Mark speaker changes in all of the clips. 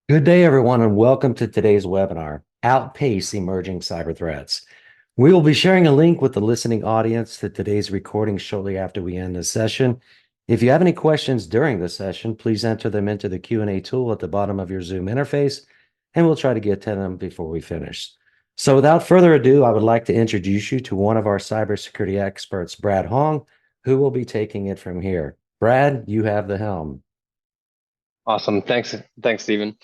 Speaker 1: Good day, everyone, and welcome to today's webinar, Outpace Emerging Cyber Threats. We will be sharing a link with the listening audience to today's recording shortly after we end the session. If you have any questions during the session, please enter them into the Q&A tool at the bottom of your Zoom interface, and we'll try to get to them before we finish. So without further ado, I would like to introduce you to one of our cybersecurity experts, Brad Hong, who will be taking it from here. Brad, you have the helm.
Speaker 2: Awesome. Thanks, Stephen.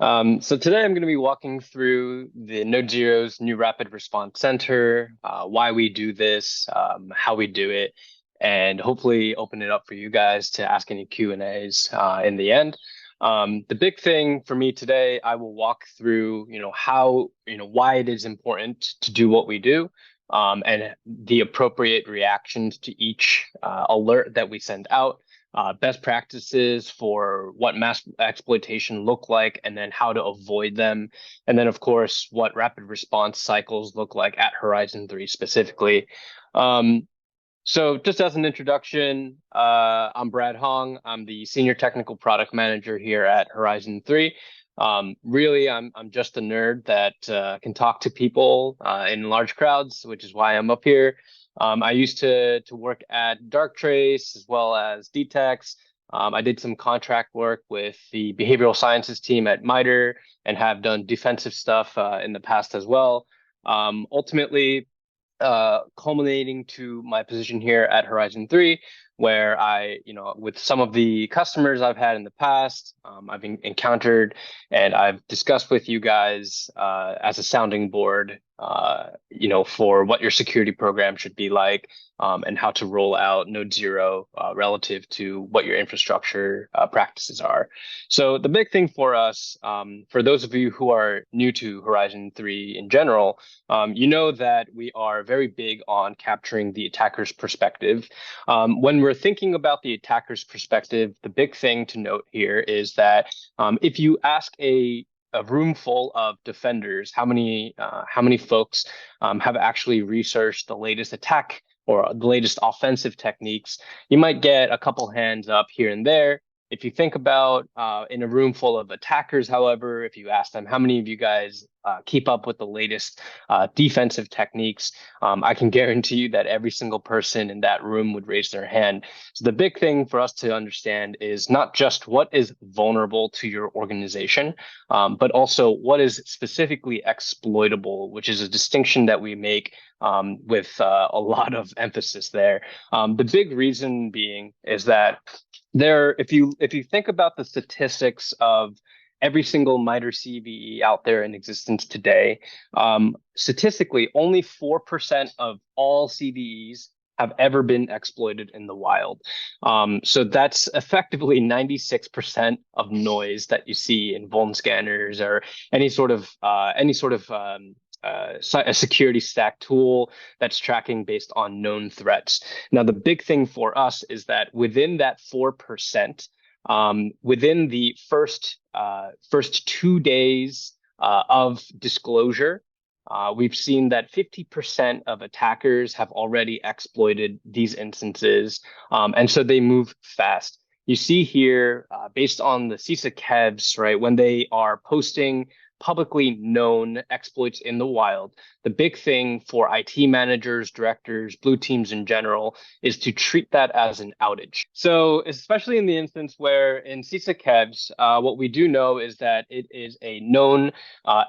Speaker 2: So today I'm going to be walking through the NodeZero's new rapid response center, why we do this, how we do it, and hopefully open it up for you guys to ask any Q&As in the end. The big thing for me today, I will walk through, how, why it is important to do what we do, and the appropriate reactions to each alert that we send out, best practices for what mass exploitation look like, and then how to avoid them. And then, of course, what rapid response cycles look like at Horizon 3 specifically. So just as an introduction, I'm Brad Hong. I'm the Senior Technical Product Manager here at Horizon 3. Really, I'm just a nerd that can talk to people in large crowds, which is why I'm up here. I used to work at Darktrace as well as DTEX. I did some contract work with the behavioral sciences team at MITRE and have done defensive stuff in the past as well. Ultimately, culminating to my position here at Horizon 3, where with some of the customers I've had in the past, I've encountered and I've discussed with you guys as a sounding board, for what your security program should be like, and how to roll out NodeZero relative to what your infrastructure practices are. So the big thing for us, for those of you who are new to Horizon 3 in general, you know that we are very big on capturing the attacker's perspective. When we're thinking about the attacker's perspective, the big thing to note here is that if you ask a room full of defenders, how many folks have actually researched the latest attack or the latest offensive techniques, you might get a couple hands up here and there. If you think about in a room full of attackers, however, if you ask them how many of you guys keep up with the latest defensive techniques, I can guarantee you that every single person in that room would raise their hand. So the big thing for us to understand is not just what is vulnerable to your organization, but also what is specifically exploitable, which is a distinction that we make with a lot of emphasis there. The big reason being is that if you think about the statistics of every single MITRE CVE out there in existence today, statistically, only 4% of all CVEs have ever been exploited in the wild. So that's effectively 96% of noise that you see in vuln scanners or a security stack tool that's tracking based on known threats. Now, the big thing for us is that within that 4%, within the first 2 days of disclosure, we've seen that 50% of attackers have already exploited these instances, and so they move fast. You see here, based on the CISA KEVs, right, when they are posting publicly known exploits in the wild, the big thing for IT managers, directors, blue teams in general is to treat that as an outage. So, especially in the instance where in CISA KEVs, what we do know is that it is a known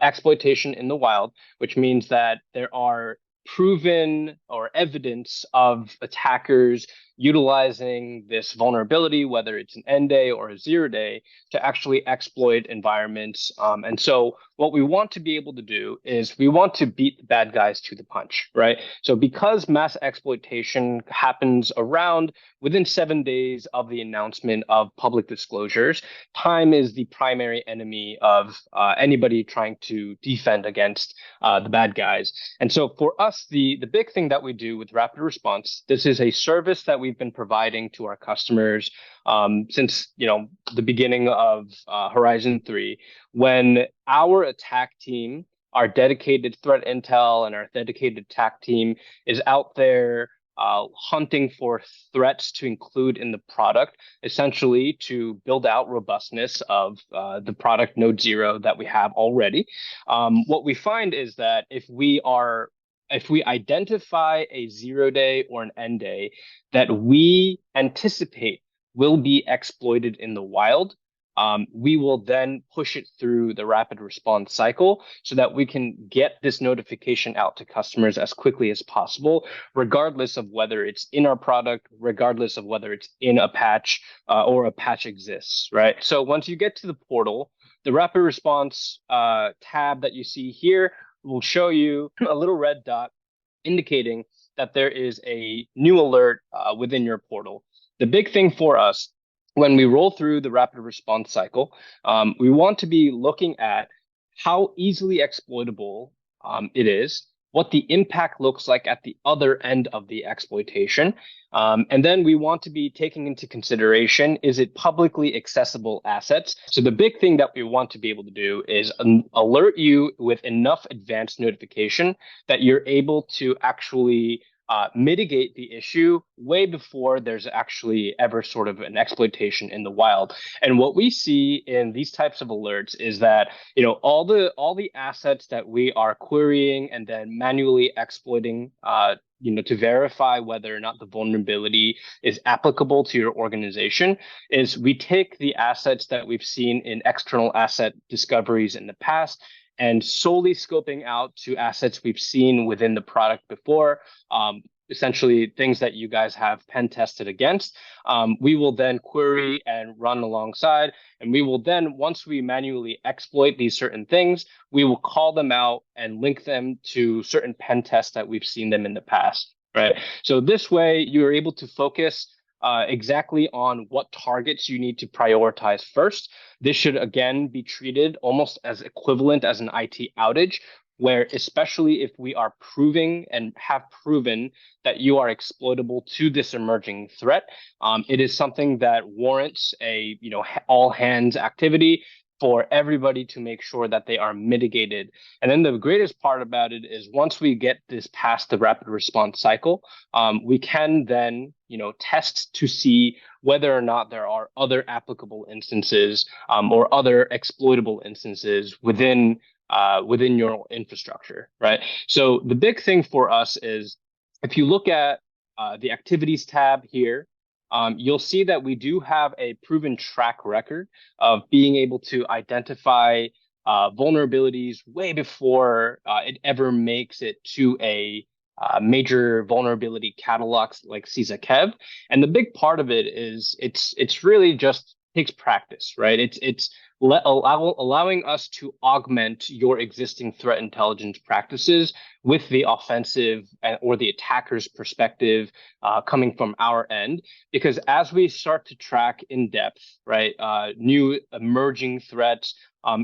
Speaker 2: exploitation in the wild, which means that there are proven or evidence of attackers utilizing this vulnerability, whether it's an end day or a 0 day, to actually exploit environments. And so what we want to be able to do is we want to beat the bad guys to the punch, right? So because mass exploitation happens around within 7 days of the announcement of public disclosures, time is the primary enemy of anybody trying to defend against the bad guys. And so for us, the big thing that we do with rapid response, this is a service that we've been providing to our customers since the beginning of Horizon 3, when our attack team, our dedicated threat intel and our dedicated attack team is out there hunting for threats to include in the product, essentially to build out robustness of the product NodeZero that we have already. What we find is that if we identify a 0 day or an end day that we anticipate will be exploited in the wild, we will then push it through the rapid response cycle so that we can get this notification out to customers as quickly as possible, regardless of whether it's in our product, regardless of whether it's in a patch or a patch exists, right? So once you get to the portal, the rapid response tab that you see here will show you a little red dot indicating that there is a new alert within your portal. The big thing for us when we roll through the rapid response cycle, we want to be looking at how easily exploitable it is, what the impact looks like at the other end of the exploitation. And then we want to be taking into consideration, is it publicly accessible assets? So the big thing that we want to be able to do is alert you with enough advanced notification that you're able to actually mitigate the issue way before there's actually ever sort of an exploitation in the wild. And what we see in these types of alerts is that all the assets that we are querying and then manually exploiting to verify whether or not the vulnerability is applicable to your organization is we take the assets that we've seen in external asset discoveries in the past and solely scoping out to assets we've seen within the product before, essentially things that you guys have pen tested against. We will then query and run alongside, and we will then, once we manually exploit these certain things, we will call them out and link them to certain pen tests that we've seen them in the past, right? So this way, you're able to focus exactly on what targets you need to prioritize first. This should again be treated almost as equivalent as an IT outage, where especially if we are proving and have proven that you are exploitable to this emerging threat, it is something that warrants a all hands activity for everybody to make sure that they are mitigated. And then the greatest part about it is once we get this past the rapid response cycle, we can then test to see whether or not there are other applicable instances or other exploitable instances within your infrastructure, right? So the big thing for us is if you look at the activities tab here, you'll see that we do have a proven track record of being able to identify vulnerabilities way before it ever makes it to a major vulnerability catalogs like CISA-Kev. And the big part of it is it's really just takes practice, right? It's allowing us to augment your existing threat intelligence practices with the offensive or the attacker's perspective coming from our end. Because as we start to track in depth, right, new emerging threats,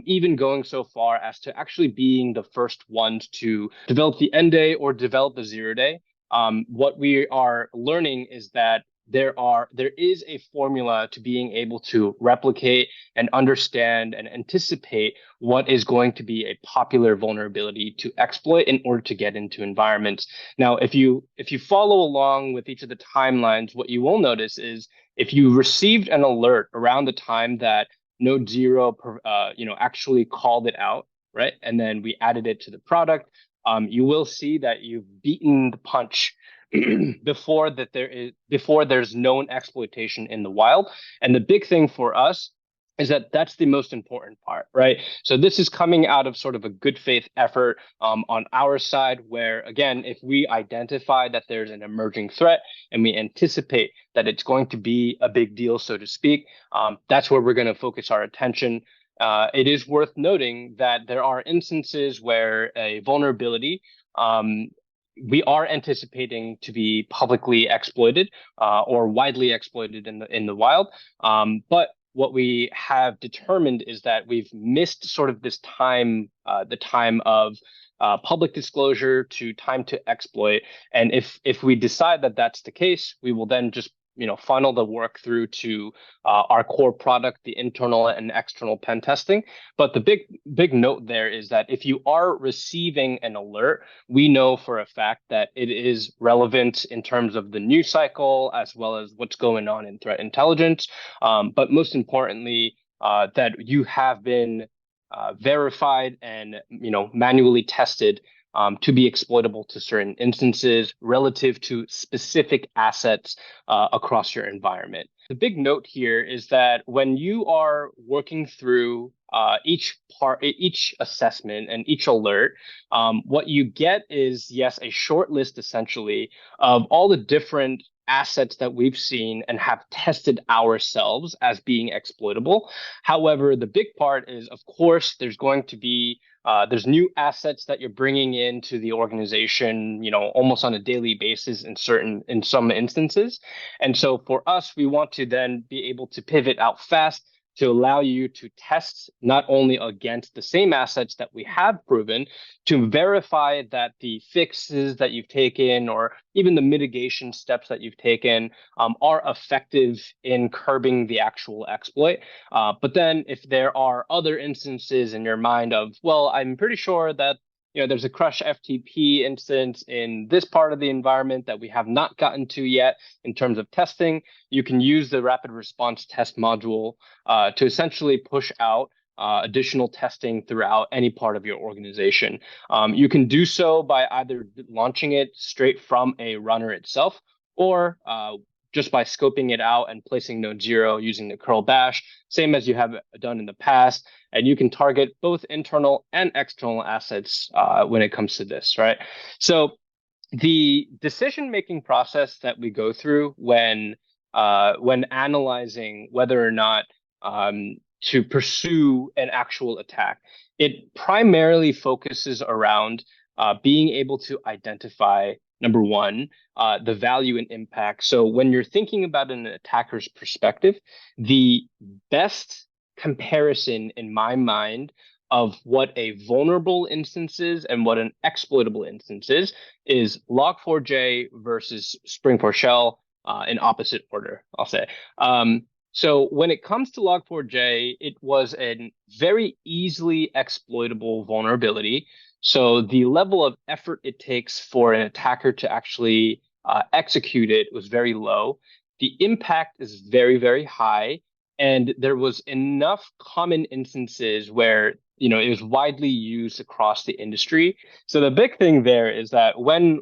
Speaker 2: even going so far as to actually being the first ones to develop the end day or develop the 0 day, what we are learning is that there is a formula to being able to replicate and understand and anticipate what is going to be a popular vulnerability to exploit in order to get into environments. Now, if you follow along with each of the timelines, what you will notice is if you received an alert around the time that NodeZero actually called it out, right, and then we added it to the product, you will see that you've beaten the punch before there's known exploitation in the wild. And the big thing for us is that that's the most important part, right? So this is coming out of sort of a good faith effort on our side, where again, if we identify that there's an emerging threat and we anticipate that it's going to be a big deal, so to speak, that's where we're going to focus our attention. It is worth noting that there are instances where a vulnerability we are anticipating to be publicly exploited or widely exploited in the wild. But what we have determined is that we've missed sort of this time, the time of public disclosure to time to exploit. And if we decide that that's the case, we will then just funnel the work through to our core product, the internal and external pen testing. But the big note there is that if you are receiving an alert, we know for a fact that it is relevant in terms of the news cycle as well as what's going on in threat intelligence. But most importantly, that you have been verified and manually tested to be exploitable to certain instances relative to specific assets across your environment. The big note here is that when you are working through each assessment and each alert, what you get is, yes, a short list essentially of all the different assets that we've seen and have tested ourselves as being exploitable. However, the big part is, of course, there's new assets that you're bringing into the organization, almost on a daily basis in some instances. And so for us, we want to then be able to pivot out fast to allow you to test not only against the same assets that we have proven, to verify that the fixes that you've taken or even the mitigation steps that you've taken are effective in curbing the actual exploit. But then if there are other instances in your mind of, well, I'm pretty sure that there's a crush FTP instance in this part of the environment that we have not gotten to yet in terms of testing, you can use the rapid response test module to essentially push out additional testing throughout any part of your organization. You can do so by either launching it straight from a runner itself or just by scoping it out and placing NodeZero using the curl bash, same as you have done in the past. And you can target both internal and external assets when it comes to this, right? So the decision-making process that we go through when analyzing whether or not to pursue an actual attack, it primarily focuses around being able to identify, number one, the value and impact. So when you're thinking about an attacker's perspective, the best comparison in my mind of what a vulnerable instance is and what an exploitable instance is Log4j versus Spring4Shell in opposite order, I'll say. So when it comes to Log4j, it was a very easily exploitable vulnerability. So the level of effort it takes for an attacker to actually execute it was very low. The impact is very, very high. And there was enough common instances where it was widely used across the industry. So the big thing there is that when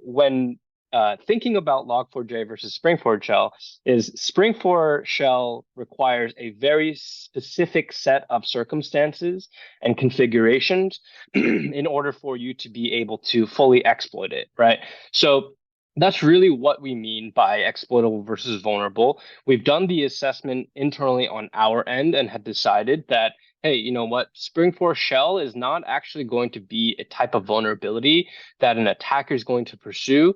Speaker 2: thinking about Log4j versus Spring4Shell is Spring4Shell requires a very specific set of circumstances and configurations in order for you to be able to fully exploit it, right? So that's really what we mean by exploitable versus vulnerable. We've done the assessment internally on our end and have decided that, hey, you know what? Spring4Shell is not actually going to be a type of vulnerability that an attacker is going to pursue,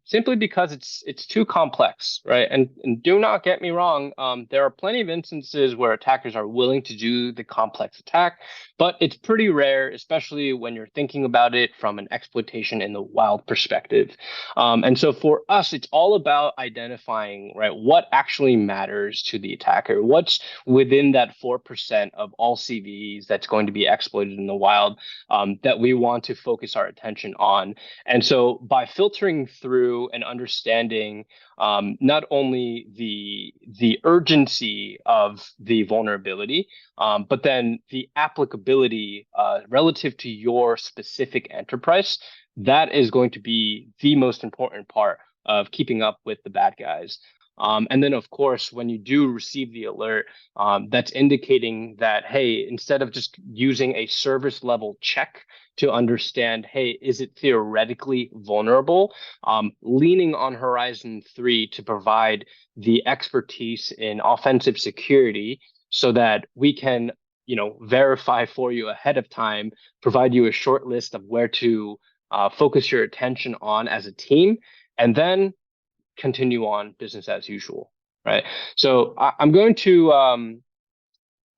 Speaker 2: simply because it's too complex, right? And do not get me wrong, there are plenty of instances where attackers are willing to do the complex attack, but it's pretty rare, especially when you're thinking about it from an exploitation in the wild perspective. And so for us, it's all about identifying, right, what actually matters to the attacker, what's within that 4% of all CVEs that's going to be exploited in the wild that we want to focus our attention on. And so by filtering through and understanding not only the urgency of the vulnerability, but then the applicability relative to your specific enterprise, that is going to be the most important part of keeping up with the bad guys. And then, of course, when you do receive the alert, that's indicating that, hey, instead of just using a service level check to understand, hey, is it theoretically vulnerable? Leaning on Horizon 3 to provide the expertise in offensive security so that we can, verify for you ahead of time, provide you a short list of where to focus your attention on as a team, and then continue on business as usual, right? So I'm going to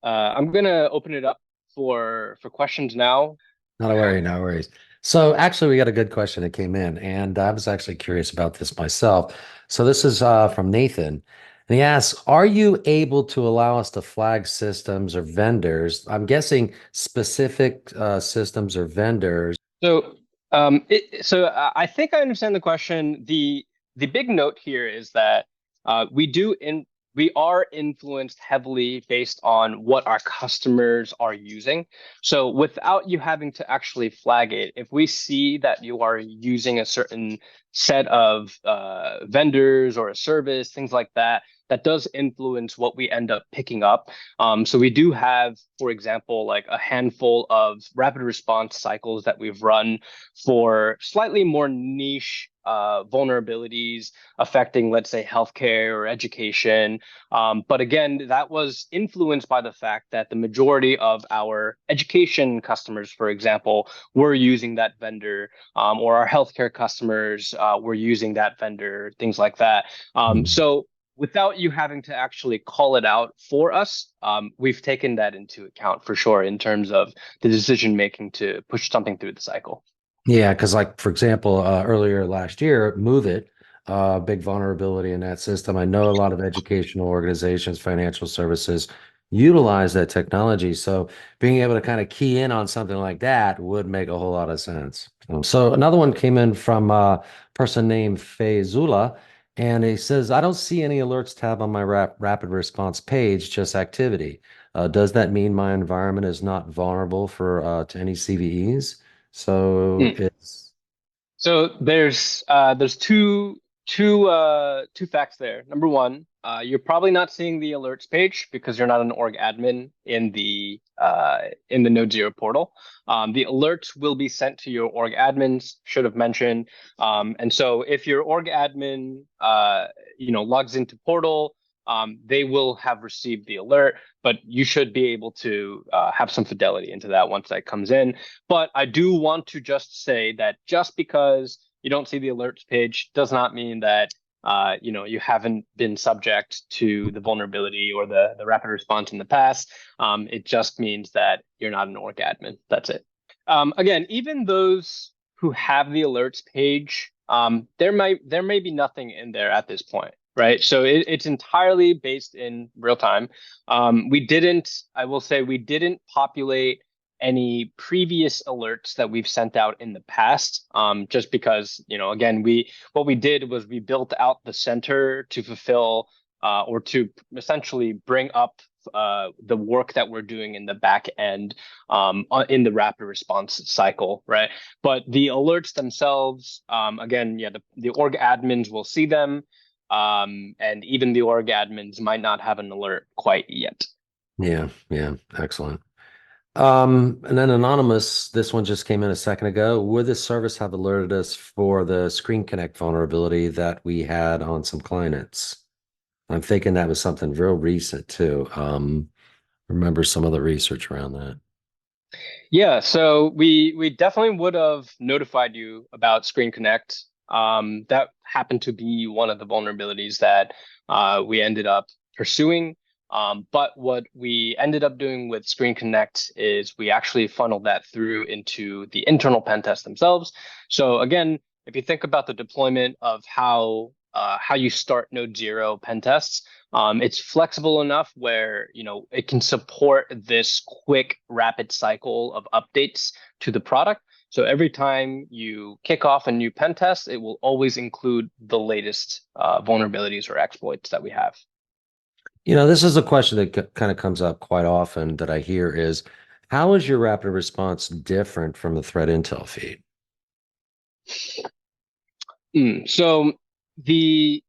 Speaker 2: open it up for questions now.
Speaker 1: Not a worry, no worries. So actually, we got a good question that came in, and I was actually curious about this myself. So this is from Nathan, and he asks, "Are you able to allow us to flag systems or vendors? I'm guessing specific systems or vendors."
Speaker 2: So, I think I understand the question. The big note here is that we do in we are influenced heavily based on what our customers are using. So, without you having to actually flag it, if we see that you are using a certain set of vendors or a service, things like that, that does influence what we end up picking up. So we do have, for example, like a handful of rapid response cycles that we've run for slightly more niche vulnerabilities affecting, let's say, healthcare or education. But again, that was influenced by the fact that the majority of our education customers, for example, were using that vendor, or our healthcare customers were using that vendor, things like that. So without you having to actually call it out for us, we've taken that into account for sure in terms of the decision making to push something through the cycle.
Speaker 1: Yeah, because like for example, earlier last year, Move It, big vulnerability in that system. I know a lot of educational organizations, financial services utilize that technology. So being able to kind of key in on something like that would make a whole lot of sense. So another one came in from a person named Fazula, and he says, "I don't see any alerts tab on my rapid response page, just activity. Does that mean my environment is not vulnerable for to any CVEs?" So
Speaker 2: Mm.
Speaker 1: it's
Speaker 2: So there's two facts there. Number one, you're probably not seeing the alerts page because you're not an org admin in the NodeZero portal. The alerts will be sent to your org admins. Should have mentioned. And so if your org admin logs into portal, they will have received the alert, but you should be able to have some fidelity into that once that comes in. But I do want to just say that just because you don't see the alerts page does not mean that you haven't been subject to the vulnerability or the rapid response in the past. It just means that you're not an org admin. That's it. Again, even those who have the alerts page, there may be nothing in there at this point, right? So it's entirely based in real time. I will say, we didn't populate any previous alerts that we've sent out in the past, just because, again, what we did was we built out the center to fulfill or to essentially bring up the work that we're doing in the back end, in the rapid response cycle, right? But the alerts themselves, again, yeah, the org admins will see them, and even the org admins might not have an alert quite yet.
Speaker 1: yeah, yeah, excellent. And then anonymous, this one just came in a second ago. Would this service have alerted us for the Screen Connect vulnerability that we had on some clients? I'm thinking that was something real recent too. Remember some of the research around that.
Speaker 2: Yeah, so we definitely would have notified you about Screen Connect. That happened to be one of the vulnerabilities that we ended up pursuing. But what we ended up doing with Screen Connect is we actually funneled that through into the internal pen tests themselves. So again, if you think about the deployment of how you start NodeZero pen tests, it's flexible enough where it can support this quick, rapid cycle of updates to the product. So every time you kick off a new pen test, it will always include the latest vulnerabilities or exploits that we have.
Speaker 1: This is a question that kind of comes up quite often that I hear is, how is your rapid response different from the threat intel feed?
Speaker 2: So the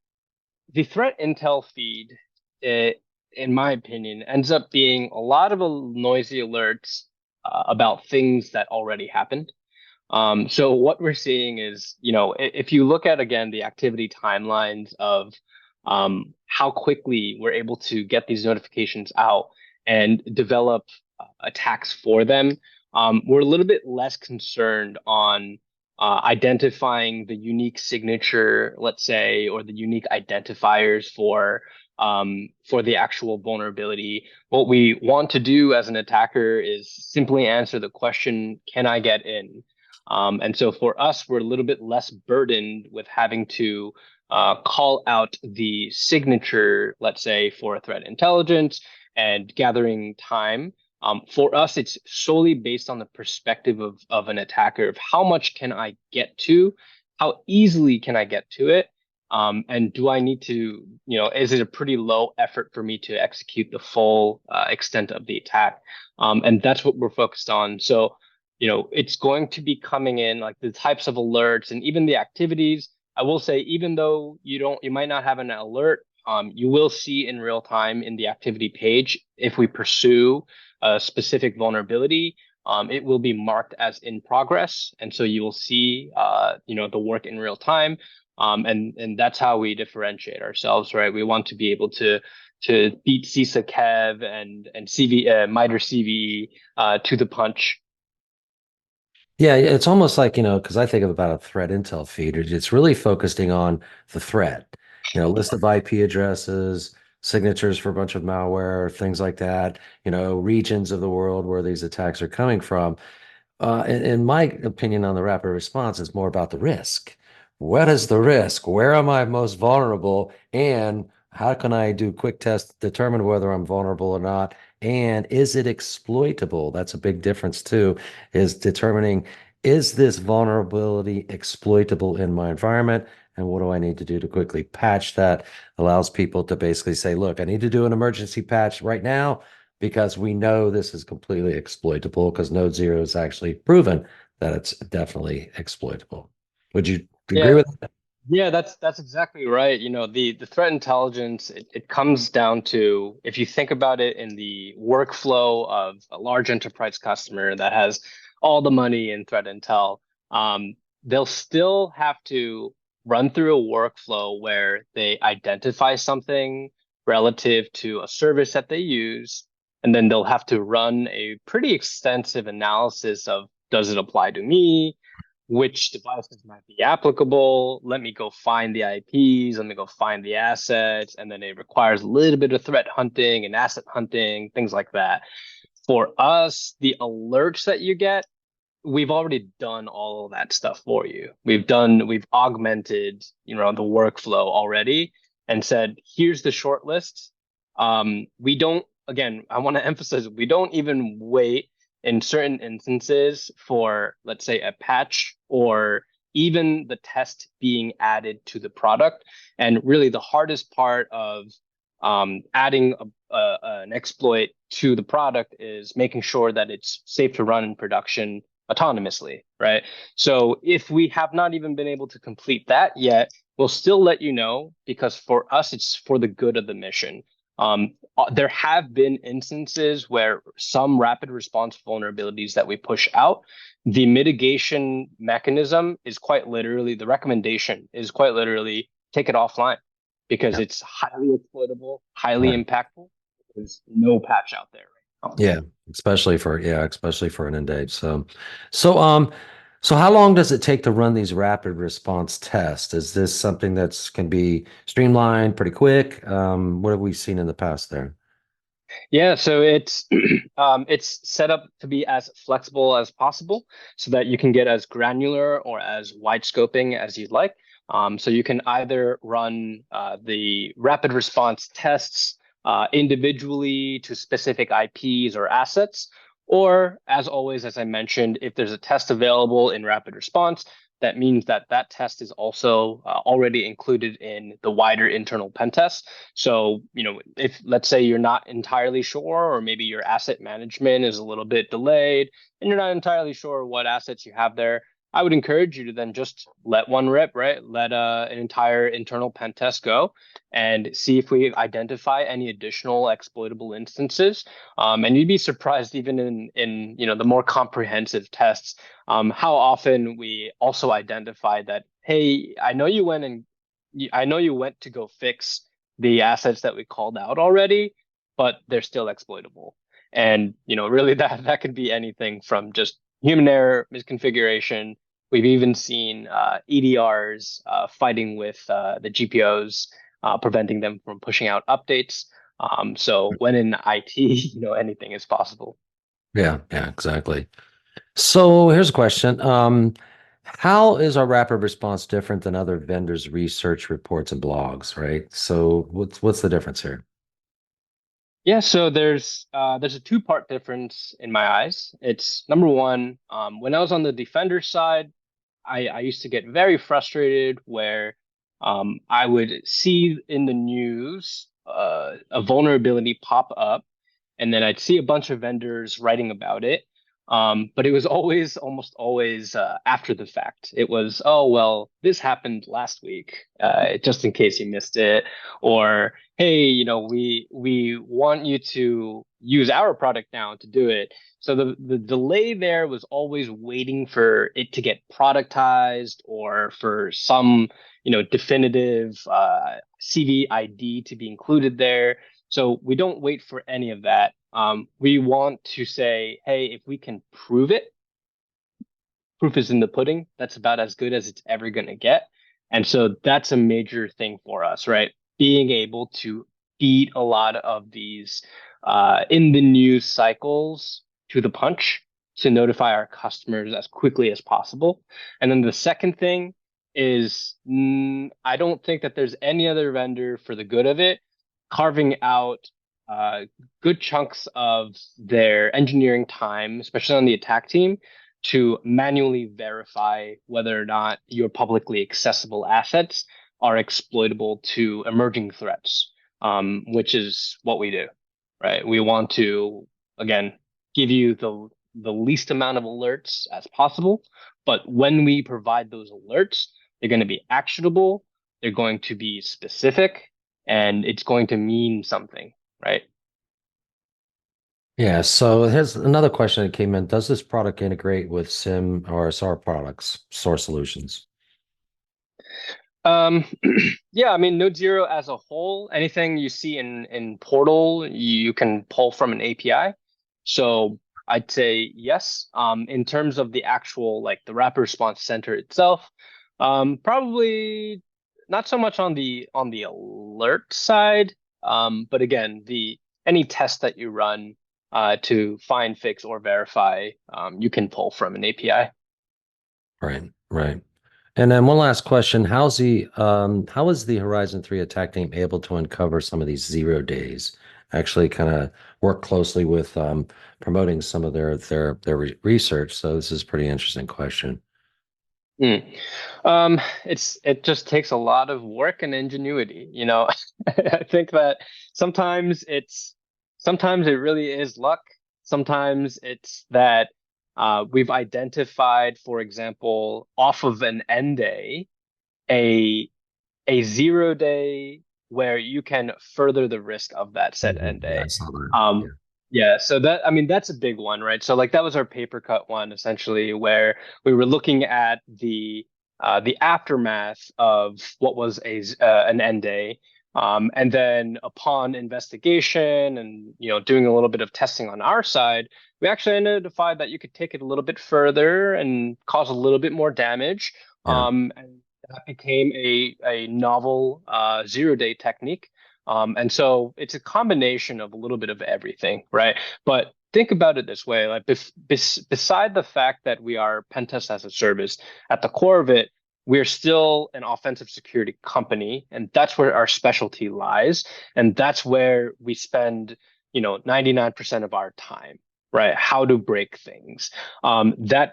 Speaker 2: the threat intel feed, in my opinion, ends up being a lot of noisy alerts about things that already happened. So what we're seeing is, if you look at again the activity timelines of how quickly we're able to get these notifications out and develop attacks for them, we're a little bit less concerned on identifying the unique signature, let's say, or the unique identifiers for the actual vulnerability. What we want to do as an attacker is simply answer the question, can I get in? And so for us, we're a little bit less burdened with having to call out the signature, let's say, for a threat intelligence and gathering time. For us, it's solely based on the perspective of an attacker of how much can I get to, how easily can I get to it, and do I need to, is it a pretty low effort for me to execute the full extent of the attack? And that's what we're focused on. So, it's going to be coming in like the types of alerts and even the activities. I will say, even though you might not have an alert, you will see in real time in the activity page if we pursue a specific vulnerability. It will be marked as in progress, and so you will see, the work in real time. And that's how we differentiate ourselves, right? We want to be able to beat CISA Kev and MITRE CVE to the punch.
Speaker 1: Yeah, it's almost like, because I think about a threat intel feed, it's really focusing on the threat, list of IP addresses, signatures for a bunch of malware, things like that, regions of the world where these attacks are coming from. In my opinion on the rapid response is more about the risk. What is the risk? Where am I most vulnerable? And how can I do quick tests to determine whether I'm vulnerable or not? And is it exploitable? That's a big difference too, is determining, is this vulnerability exploitable in my environment? And what do I need to do to quickly patch that? Allows people to basically say, look, I need to do an emergency patch right now because we know this is completely exploitable because NodeZero has actually proven that it's definitely exploitable. Would you agree
Speaker 2: Yeah,
Speaker 1: with that?
Speaker 2: yeah, that's exactly right. The threat intelligence, it comes down to, if you think about it in the workflow of a large enterprise customer that has all the money in threat intel, they'll still have to run through a workflow where they identify something relative to a service that they use, and then they'll have to run a pretty extensive analysis of, does it apply to me? Which devices might be applicable. Let me go find the IPs. Let me go find the assets. And then it requires a little bit of threat hunting and asset hunting, things like that. For us, the alerts that you get, we've already done all of that stuff for you. We've augmented, the workflow already and said, here's the short list. We don't, again, I want to emphasize, we don't even wait in certain instances for, let's say, a patch or even the test being added to the product. And really the hardest part of adding an exploit to the product is making sure that it's safe to run in production autonomously, right? So if we have not even been able to complete that yet, we'll still let you know, because for us, it's for the good of the mission. There have been instances where some rapid response vulnerabilities that we push out, the mitigation mechanism is quite literally, the recommendation is quite literally take it offline because
Speaker 1: Yeah.
Speaker 2: it's highly exploitable, highly
Speaker 1: Right.
Speaker 2: impactful. There's no patch out there right now.
Speaker 1: Yeah, especially for an end. So how long does it take to run these rapid response tests? Is this something that's can be streamlined pretty quick? What have we seen in the past there?
Speaker 2: Yeah, so it's it's set up to be as flexible as possible so that you can get as granular or as wide scoping as you'd like. So you can either run the rapid response tests individually to specific IPs or assets, or as always, as I mentioned, if there's a test available in rapid response, that means that that test is also already included in the wider internal pen test. So, if let's say you're not entirely sure, or maybe your asset management is a little bit delayed and you're not entirely sure what assets you have there, I would encourage you to then just let one rip, right? Let an entire internal pen test go and see if we identify any additional exploitable instances. And you'd be surprised, even in the more comprehensive tests, how often we also identify that, hey, I know you went to go fix the assets that we called out already, but they're still exploitable. And really that could be anything from just human error, misconfiguration. We've even seen EDRs fighting with the GPOs, preventing them from pushing out updates. So when in IT, anything is possible.
Speaker 1: Yeah, yeah, exactly. So here's a question. How is our rapid response different than other vendors' research reports and blogs, right? So what's the difference here?
Speaker 2: Yeah, so there's a two-part difference in my eyes. It's number one, when I was on the defender side, I used to get very frustrated where I would see in the news a vulnerability pop up, and then I'd see a bunch of vendors writing about it. But it was always, almost always after the fact. It was, oh, well, this happened last week, just in case you missed it. Or, hey, we want you to use our product now to do it. So the delay there was always waiting for it to get productized or for some, definitive CVID to be included there. So we don't wait for any of that. We want to say, hey, if we can prove it, proof is in the pudding. That's about as good as it's ever going to get. And so that's a major thing for us, right? Being able to beat a lot of these in the news cycles to the punch to notify our customers as quickly as possible. And then the second thing is I don't think that there's any other vendor for the good of it carving out uh, good chunks of their engineering time, especially on the attack team, to manually verify whether or not your publicly accessible assets are exploitable to emerging threats, which is what we do, right? We want to, again, give you the least amount of alerts as possible, but when we provide those alerts, they're going to be actionable, they're going to be specific, and it's going to mean something, right?
Speaker 1: Yeah, so here's another question that came in. Does this product integrate with SIM or SR products, source solutions?
Speaker 2: Um, yeah, I mean, NodeZero as a whole, anything you see in Portal, you can pull from an API. So I'd say yes. In terms of the actual like the Rapid Response Center itself, probably not so much on the alert side. But again, the any test that you run to find, fix, or verify, you can pull from an API.
Speaker 1: Right, right. And then one last question. How is the Horizon 3 attack team able to uncover some of these 0 days? Actually kind of work closely with promoting some of their research. So this is a pretty interesting question.
Speaker 2: Mm. It just takes a lot of work and ingenuity, you know. I think that sometimes sometimes it really is luck. Sometimes it's that we've identified, for example, off of an end day, a a 0 day where you can further the risk of that said end
Speaker 1: Yeah,
Speaker 2: day.
Speaker 1: I saw that.
Speaker 2: Um,
Speaker 1: Yeah.
Speaker 2: yeah, so that I mean that's a big one, right? So like that was our paper cut one essentially, where we were looking at the aftermath of what was an end day. And then upon investigation and doing a little bit of testing on our side, we actually identified that you could take it a little bit further and cause a little bit more damage.
Speaker 1: Yeah.
Speaker 2: And that became a novel 0 day technique. And so it's a combination of a little bit of everything, right? But think about it this way, like beside the fact that we are pen test as a service, at the core of it, we're still an offensive security company, and that's where our specialty lies. And that's where we spend, 99% of our time, right? How to break things. That,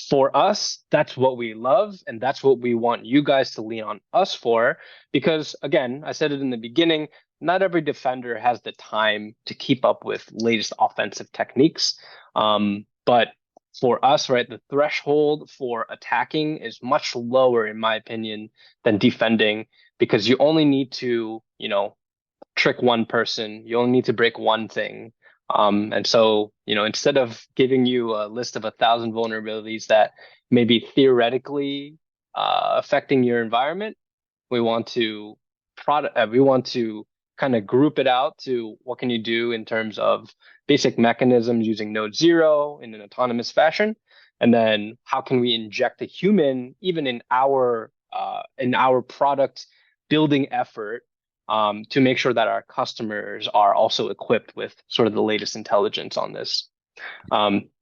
Speaker 2: for us, that's what we love, and that's what we want you guys to lean on us for. Because again, I said it in the beginning, not every defender has the time to keep up with latest offensive techniques. But for us, right, the threshold for attacking is much lower, in my opinion, than defending because you only need to, trick one person. You only need to break one thing. And so, instead of giving you a list of 1,000 vulnerabilities that may be theoretically affecting your environment, we want to kind of group it out to what can you do in terms of basic mechanisms using NodeZero in an autonomous fashion, and then how can we inject a human even in our product building effort to make sure that our customers are also equipped with sort of the latest intelligence on this.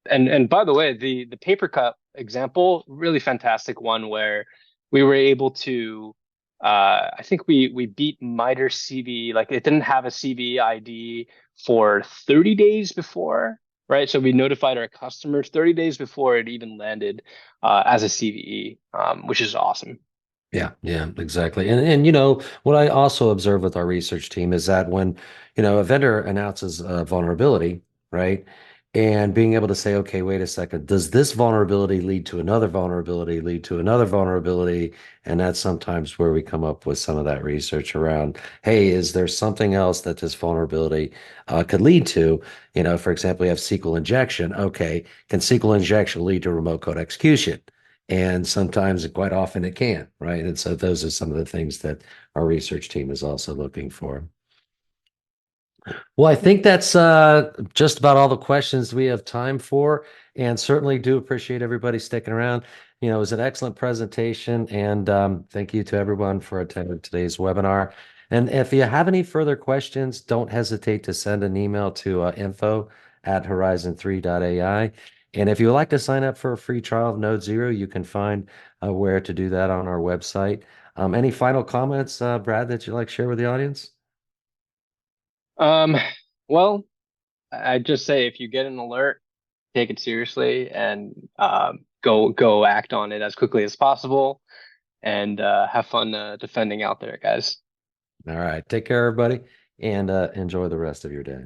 Speaker 2: And by the way, the paper cut example, really fantastic one where we were able to I think we beat MITRE CV, like it didn't have a CV ID for 30 days before, right? So we notified our customers 30 days before it even landed as a CVE, which is awesome.
Speaker 1: Yeah, yeah, exactly. And what I also observe with our research team is that when, a vendor announces a vulnerability, right? And being able to say, okay, wait a second, does this vulnerability lead to another vulnerability, lead to another vulnerability? And that's sometimes where we come up with some of that research around, hey, is there something else that this vulnerability could lead to? For example, we have SQL injection. Okay, can SQL injection lead to remote code execution? And sometimes, quite often, it can, right? And so those are some of the things that our research team is also looking for. Well, I think that's just about all the questions we have time for, and certainly do appreciate everybody sticking around. It was an excellent presentation, and thank you to everyone for attending today's webinar. And if you have any further questions, don't hesitate to send an email to info@horizon3.ai. And if you would like to sign up for a free trial of NodeZero, you can find where to do that on our website. Any final comments, Brad, that you'd like to share with the audience?
Speaker 2: Um, well, I just say if you get an alert, take it seriously and go act on it as quickly as possible and have fun defending out there, guys.
Speaker 1: All right. Take care, everybody, and enjoy the rest of your day.